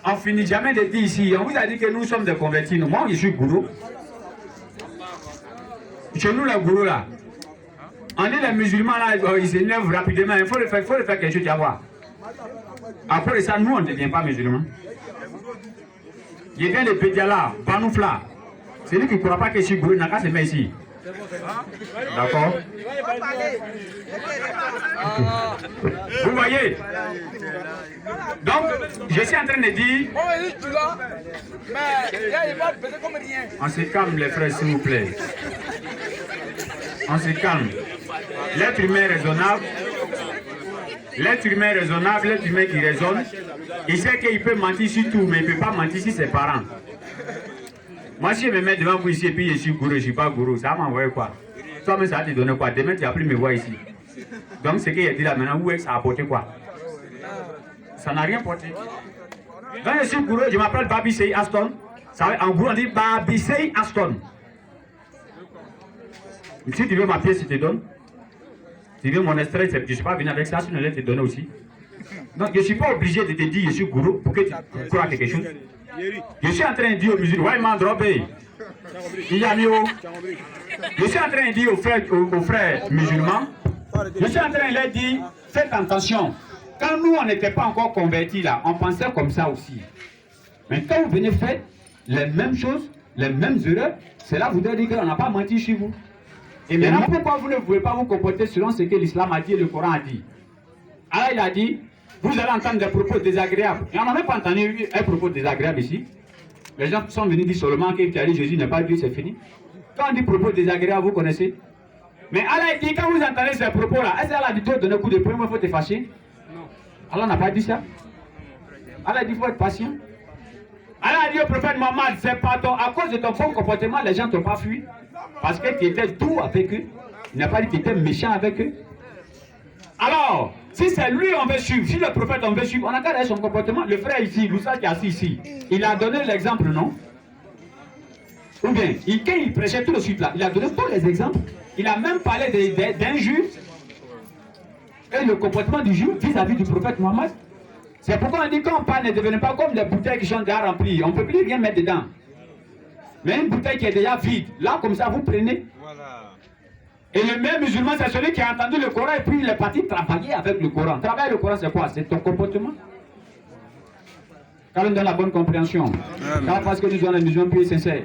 On finit jamais de dire ici, on vous a dit que nous sommes des convertis. Moi, je suis gourou. Chez nous, le gourou là, on est les musulmans là, ils s'énervent rapidement. Il faut le faire quelque chose à voir. Après ça, nous, on ne devient pas musulmans. Je viens de Pédiala, Banoufla. C'est lui qui ne croit pas que je suis gourou, il n'a qu'à se mettre ici. D'accord? Vous voyez? Donc, je suis en train de dire... On se calme les frères, s'il vous plaît. On se calme. L'être humain est raisonnable. L'être humain est raisonnable, l'être humain qui raisonne. Il sait qu'il peut mentir sur tout, mais il ne peut pas mentir sur ses parents. Moi, si je me mets devant vous ici et puis je suis gourou, je ne suis pas gourou, ça m'a envoyé quoi? Toi-même, ça va te donner quoi? Demain, tu n'as plus me voir ici. Donc, ce qu'il a dit là maintenant, où est-ce que ça a apporté quoi? Ça n'a rien porté. Quand je suis gourou, je m'appelle Babisei Aston. En gros, on dit Babisei Aston. Si tu veux ma pièce, je te donne. Si tu veux mon extrait, je ne suis pas venu avec ça, sinon je vais te donner aussi. Donc, je ne suis pas obligé de te dire je suis gourou pour que tu crois quelque chose. Je suis en train de dire aux musulmans, ouais, mandrobé. Je suis en train de dire aux frères musulmans, je suis en train de leur dire, faites attention. Quand nous, on n'était pas encore convertis là, on pensait comme ça aussi. Mais quand vous venez faire les mêmes choses, les mêmes erreurs, c'est là que vous devez dire qu'on n'a pas menti chez vous. Et maintenant, pourquoi vous ne pouvez pas vous comporter selon ce que l'islam a dit et le Coran a dit? Alors il a dit, vous allez entendre des propos désagréables. Et on n'a même pas entendu un propos désagréable ici. Les gens sont venus dire seulement que Jésus n'est pas Dieu, c'est fini. Quand on dit propos désagréables, vous connaissez? Mais Allah dit, quand vous entendez ces propos-là, est-ce qu'Allah dit, toi, donner un coup de poing, il faut te fâcher? Non. Allah n'a pas dit ça. Allah dit, il faut être patient. Allah a dit au prophète Mohammed, c'est pas toi, à cause de ton bon comportement, les gens ne t'ont pas fui. Parce que tu étais doux avec eux. Il n'a pas dit que tu étais méchant avec eux. Alors, si c'est lui on veut suivre, si le prophète on veut suivre, on a qu'à regarder son comportement. Le frère ici, Loussa qui est assis ici, il a donné l'exemple, non? Ou bien, quand il prêchait tout de suite là, il a donné tous les exemples. Il a même parlé d'un juif et le comportement du juif vis-à-vis du prophète Mohammed. C'est pourquoi on dit qu'on parle ne devenez pas comme des bouteilles qui sont déjà remplies. On ne peut plus rien mettre dedans. Mais une bouteille qui est déjà vide, là comme ça vous prenez. Voilà. Et le même musulman, c'est celui qui a entendu le Coran et puis il est parti travailler avec le Coran. Travailler le Coran, c'est quoi? C'est ton comportement. Car on donne la bonne compréhension. Car parce que nous sommes des musulmans plus sincères.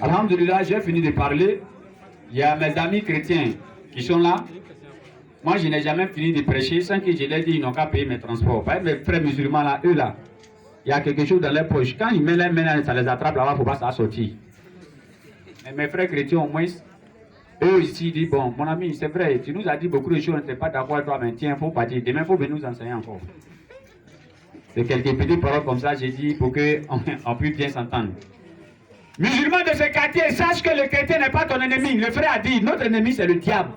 Alhamdulillah, j'ai fini de parler. Il y a mes amis chrétiens qui sont là. Moi, je n'ai jamais fini de prêcher sans que je leur dise ils n'ont qu'à payer mes transports. Par exemple, mes frères musulmans là, eux là, il y a quelque chose dans leur poche. Quand ils mettent les mains, ça les attrape là-bas, il ne faut pas ça sortir. Mais mes frères chrétiens, au moins, eux ici disent, bon, mon ami, c'est vrai, tu nous as dit beaucoup de choses, on n'était pas d'accord avec toi, mais tiens, il faut partir. Demain, il faut venir nous enseigner encore. C'est quelques petites paroles comme ça, j'ai dit, pour qu'on puisse bien s'entendre. Musulmans de ce quartier, sache que le chrétien n'est pas ton ennemi. Le frère a dit, notre ennemi, c'est le diable.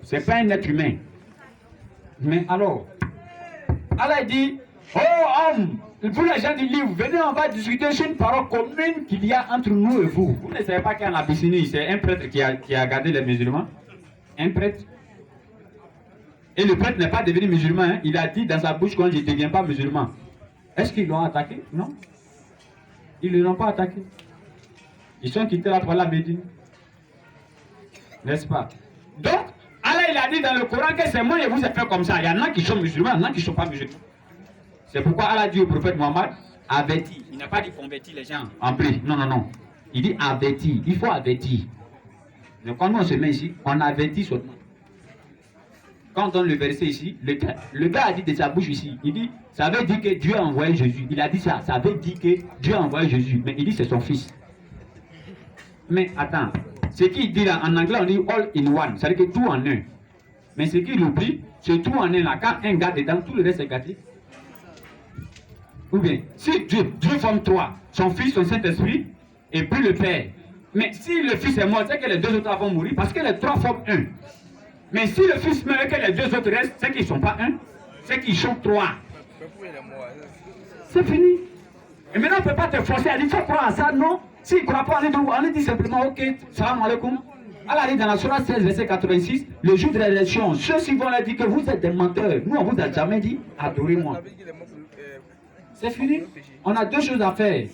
Ce n'est pas un être humain. Mais alors, Allah dit, oh homme, vous les gens du livre, venez, on va discuter sur une parole commune qu'il y a entre nous et vous. Vous ne savez pas qu'en Abyssinie, c'est un prêtre qui a gardé les musulmans. Un prêtre. Et le prêtre n'est pas devenu musulman. Hein. Il a dit dans sa bouche quand je ne deviens pas musulman. Est-ce qu'ils l'ont attaqué? Non. Ils ne l'ont pas attaqué. Ils sont quittés là pour la Médine. N'est-ce pas? Donc, Allah il a dit dans le Coran que c'est moi et vous êtes fait comme ça. Il y en a qui sont musulmans, il y en a qui ne sont pas musulmans. C'est pourquoi Allah dit au prophète Mohammed, averti. Il n'a pas dit convertir les gens en plus. Non, non, non. Il dit averti. Il faut avertir. Donc quand on se met ici, on avertit seulement. Quand on donne le verset ici, le gars a dit de sa bouche ici, il dit, ça veut dire que Dieu a envoyé Jésus. Il a dit ça, ça veut dire que Dieu a envoyé Jésus. Mais il dit c'est son fils. Mais attends, ce qu'il dit là, en anglais on dit all in one, c'est-à-dire que tout en un. Mais ce qu'il oublie, c'est tout en un là. Quand un gars dedans, tout le reste est gâté. Ou bien, si Dieu forme trois, son fils, son Saint-Esprit, et puis le Père. Mais si le fils est mort, c'est que les deux autres vont mourir, parce que les trois forment un. Mais si le fils meurt et que les deux autres restent, c'est qu'ils ne sont pas un, c'est qu'ils sont trois. C'est fini. Et maintenant, on ne peut pas te forcer à dire, il faut croire à ça, non. S'il ne croit pas, on lui dit simplement, ok, salam alaikum. Allah dit dans la Sourate 16, verset 86, le jour de l'élection, ceux-ci vont leur dire que vous êtes des menteurs. Nous, on vous a jamais dit, adorez-moi. C'est fini. On a deux choses à faire.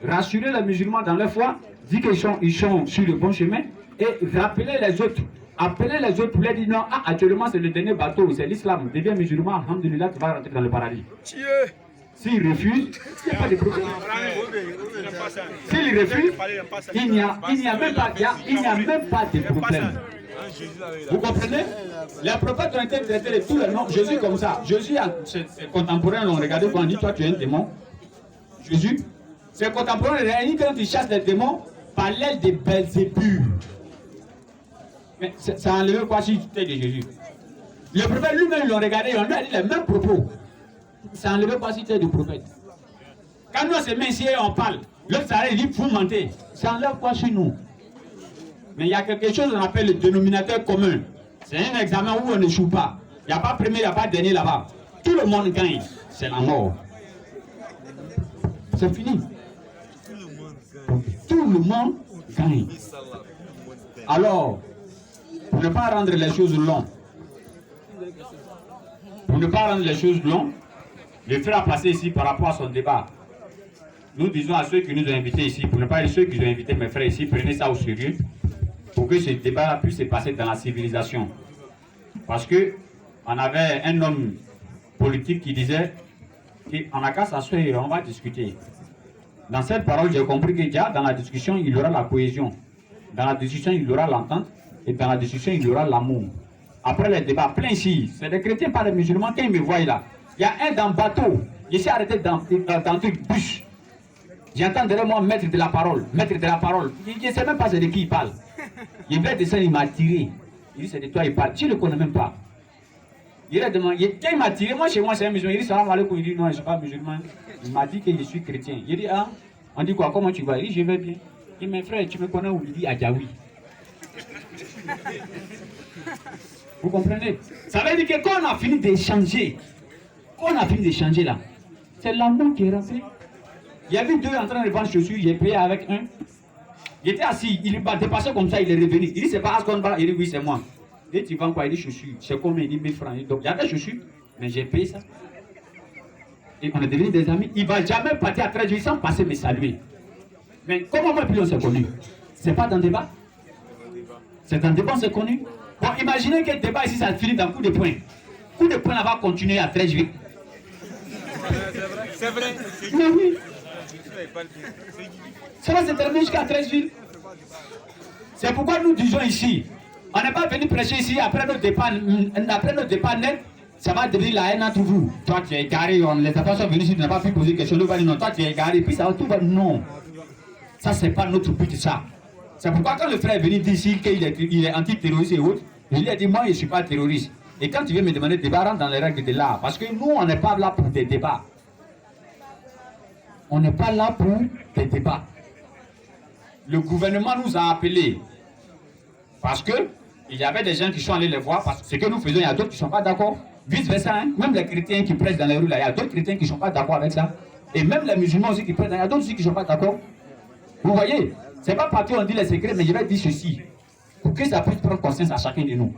Rassurer les musulmans dans leur foi, dire qu'ils sont sur le bon chemin, et rappeler les autres. Appeler les autres pour leur dire non, actuellement c'est le dernier bateau, c'est l'islam. Deviens musulman, alhamdulillah, tu vas rentrer dans le paradis. S'ils refusent, il n'y a pas de problème. S'ils refusent, il n'y a même pas de problème. Vous comprenez? Les prophètes ont été traités de tous les noms. Jésus comme ça. Jésus, ses contemporains l'ont regardé quand on dit toi tu es un démon. Jésus, ses contemporains réunis quand ils chassent les démons par l'aile de Belzébul. Mais ça enlève quoi si tu es de Jésus? Le prophète lui-même ils l'ont regardé, ils ont lui a dit les mêmes propos. Ça enlève quoi si tu es du prophète? Quand nous on se met ici et on parle, l'autre s'arrête et dit vous mentez. Ça enlève quoi chez nous? Mais il y a quelque chose qu'on appelle le dénominateur commun. C'est un examen où on n'échoue pas. Il n'y a pas premier, il n'y a pas dernier là-bas. Tout le monde gagne. C'est la mort. C'est fini. Tout le monde gagne. Alors, pour ne pas rendre les choses longues, le frère a passé ici par rapport à son débat. Nous disons à ceux qui nous ont invités ici, pour ne pas dire ceux qui ont invité mes frères ici, prenez ça au sérieux, pour que ce débat puisse se passer dans la civilisation. Parce que on avait un homme politique qui disait qu'on n'a qu'à s'asseoir et on va discuter. Dans cette parole, j'ai compris que déjà, dans la discussion, il y aura la cohésion. Dans la discussion, il y aura l'entente. Et dans la discussion, il y aura l'amour. Après les débats plein ici, c'est des chrétiens, pas des musulmans, quand ils me voient là. Il y a un dans le bateau, je suis arrêté dans le bus. J'entends derrière moi maître de la parole. Je ne sais même pas c'est de qui il parle. Il veut descendre, il m'a tiré. Il dit c'est de toi il parle. Tu ne le connais même pas. Il a demandé, quand il m'a tiré, moi chez moi c'est un musulman. Il dit salam alaikum. Il dit non, je ne suis pas musulman. Il m'a dit que je suis chrétien. Il dit ah, on dit quoi, comment tu vas? Il dit je vais bien. Il dit mes frères, tu me connais où? Il dit Adjaoui. Vous comprenez? Ça veut dire que quand on a fini d'échanger, là, c'est l'amour qui est rentré. Il y avait deux en train de vendre chaussures, j'ai payé avec un. Il était assis, il m'a dépassé comme ça, il est revenu. Il dit c'est pas Ascon Bar, il dit oui c'est moi. Il dit tu vends quoi? Il dit chaussures. C'est combien? Il dit 1000 francs. Donc il y a des chaussures, mais j'ai payé ça. Et on est devenus des amis. Il ne va jamais partir à 13 jours sans passer me saluer. Mais comment moi et puis on s'est connus? C'est pas dans le débat? C'est dans le débat on s'est connus? Bon, imaginez que le débat ici ça finit dans coup de poing. Coup de poing là va continuer à 13 jours. C'est vrai. Mais oui. Ça va se terminer jusqu'à 13 villes. C'est pourquoi nous disons ici, on n'est pas venu prêcher ici après notre départ net, ça va devenir la haine entre vous. Toi tu es égaré, les enfants sont venus ici, tu n'as pas pu poser question, nous va dire non, toi tu es égaré, puis ça va tout va non. Ça c'est pas notre but ça. C'est pourquoi quand le frère est venu dire ici qu'il est anti-terroriste et autres, je lui ai dit moi je ne suis pas terroriste. Et quand tu viens me demander de débat, rentre dans les règles de l'art. Parce que nous on n'est pas là pour des débats. On n'est pas là pour des débats. Le gouvernement nous a appelés parce que il y avait des gens qui sont allés les voir parce que ce que nous faisons, il y a d'autres qui ne sont pas d'accord. Vice versa, hein? Même les chrétiens qui prêchent dans les rues, là, il y a d'autres chrétiens qui ne sont pas d'accord avec ça. Et même les musulmans aussi qui prêchent, il y a d'autres aussi qui ne sont pas d'accord. Vous voyez, c'est pas parce qu'on dit les secrets, mais je vais dire ceci, pour que ça puisse prendre conscience à chacun de nous.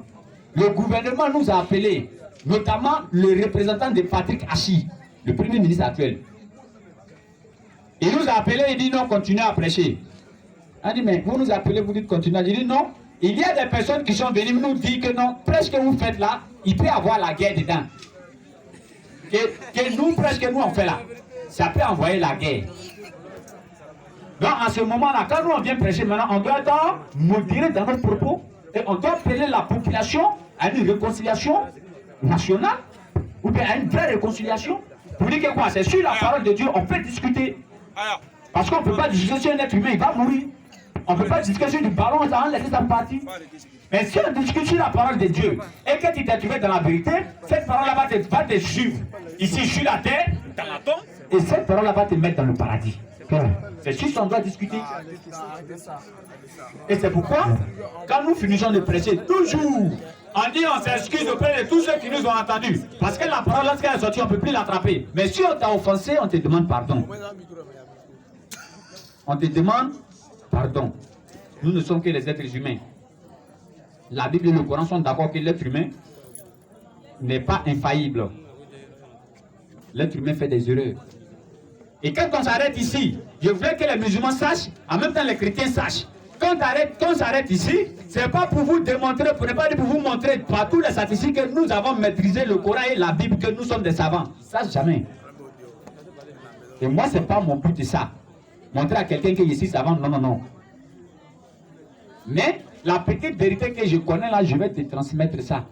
Le gouvernement nous a appelés, notamment le représentant de Patrick Hachi, le premier ministre actuel. Il nous a appelés, il dit non, continuez à prêcher. On dit, mais vous nous appelez, vous dites continuez. Il dit non, il y a des personnes qui sont venues nous dire que non, presque vous faites là, il peut y avoir la guerre dedans. Que nous, presque nous on fait là, ça peut envoyer la guerre. Donc en ce moment-là, quand nous on vient prêcher maintenant, on doit être modéré dans notre propos et on doit appeler la population à une réconciliation nationale ou bien à une vraie réconciliation. Pour dire que quoi, c'est sur la parole de Dieu, on peut discuter. Parce qu'on ne peut pas discuter sur un être humain, il va mourir. On ne peut pas discuter sur du ballon, ça va laisser sa partie. Mais si on discute sur la parole de Dieu et que tu t'es trouvé dans la vérité, cette parole-là va te suivre ici sur la terre, dans la tombe, et cette parole-là va te mettre dans le paradis. C'est sur ça qu'on doit discuter. Et c'est pourquoi, quand nous finissons de prêcher, toujours, on dit on s'excuse auprès de tous ceux qui nous ont entendus. Parce que la parole, lorsqu'elle est sortie, on ne peut plus l'attraper. Mais si on t'a offensé, on te demande pardon. On te demande pardon. Nous ne sommes que les êtres humains. la Bible et le Coran sont d'accord que l'être humain n'est pas infaillible. L'être humain fait des erreurs. Et quand on s'arrête ici, je voulais que les musulmans sachent, en même temps les chrétiens sachent. Quand on s'arrête ici, ce n'est pas pour vous démontrer, pour ne pas pour vous montrer par tous les statistiques que nous avons maîtrisé le Coran et la Bible, que nous sommes des savants. Ça, jamais. Et moi, ce n'est pas mon but de ça. Montrer à quelqu'un que je suis savant, non, non, non. Mais la petite vérité que je connais là, je vais te transmettre ça.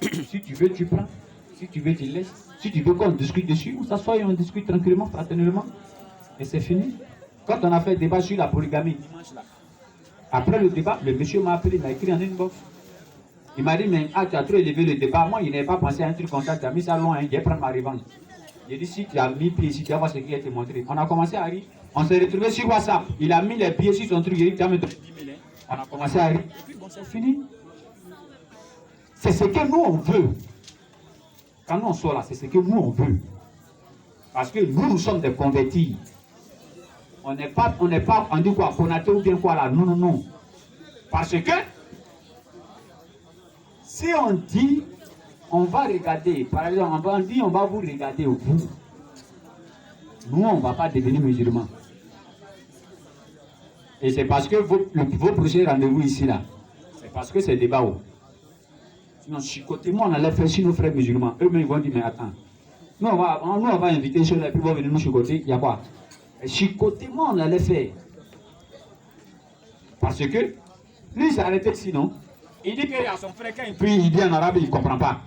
Si tu veux, tu prends. Si tu veux, tu laisses. Si tu veux qu'on discute dessus, on s'assoit et on discute tranquillement, fraternellement. Et c'est fini. Quand on a fait le débat sur la polygamie, dimanche là, après le débat, le monsieur m'a appelé, il m'a écrit en inbox. Il m'a dit, mais tu as trop élevé le débat. Moi, il n'avais pas pensé à un truc comme ça. Tu as mis ça loin, je vais prendre ma revanche. J'ai dit, si tu as mis pied ici, tu vas voir ce qu'il a été montré. On a commencé à rire. On s'est retrouvé sur WhatsApp. Il a mis les pieds sur son truc. Il a dit, tu as mis 10 000. On a commencé à rire. Et puis, bon, c'est fini. C'est ce que nous, on veut. Quand nous on sort là, c'est ce que nous on veut. Parce que nous sommes des convertis. On n'est pas, on dit quoi, Konaté ou bien quoi là. Non, non, non. Parce que, si on dit, on va regarder, par exemple, on dit, on va vous regarder au bout. Nous, on ne va pas devenir musulmans. Et c'est parce que vos prochains rendez-vous ici là, c'est parce que c'est débat haut. Sinon, chicotement, on allait faire chez nos frères musulmans. Eux-mêmes, ils vont dire, mais attends. Nous, on va inviter ceux-là, et puis ils vont venir nous chicoter. Il y a quoi? Chicotement, on allait faire. Parce que, lui, il s'est arrêté sinon. Il dit qu'il y a son frère, quand il prie, il dit en arabe, il ne comprend pas.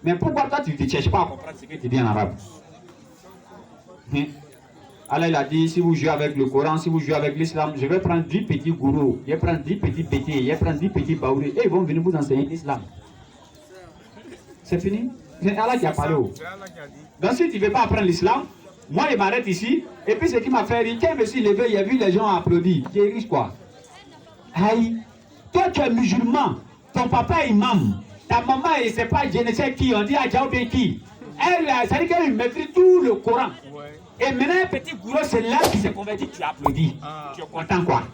Mais pourquoi toi, tu ne cherches pas à comprendre ce que tu dis en arabe? Allah, il a dit, si vous jouez avec le Coran, si vous jouez avec l'islam, je vais prendre 10 petits gourous, je vais prendre 10 petits bétés, je vais prendre 10 petits baourés, et ils vont venir vous enseigner l'islam. C'est fini. C'est Allah qui a parlé. Donc si tu ne veux pas apprendre l'islam, moi je m'arrête ici. Et puis ce qui m'a fait rire, quand je me suis levé, il y a vu les gens applaudir. J'ai ri quoi? Aïe, toi tu es musulman, ton papa est imam, ta maman, c'est pas je ne sais qui, on dit Adja ou bien qui. Elle, ça dit qu'elle maîtrise tout le Coran. Et maintenant un petit gourou, c'est là qui s'est converti, tu applaudis. Tu es content quoi?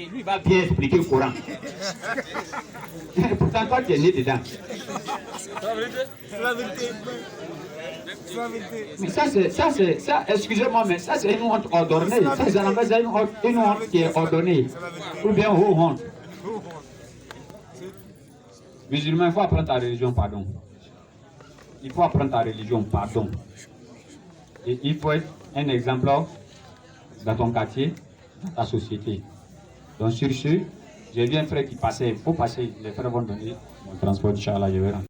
Et lui va bien expliquer le Coran. Pourtant toi tu es né dedans. C'est la vérité. Mais ça, excusez-moi, mais ça c'est une honte ordonnée. Ça c'est une honte qui est ordonnée. Ou bien honte. Musulman, il faut apprendre ta religion, pardon. Il faut apprendre ta religion, pardon. Et il faut être un exemple dans ton quartier, dans ta société. Donc sur ce, j'ai vu un frère qui passait, il faut passer, les frères vont donner mon transport, Inch'Allah, je verrai.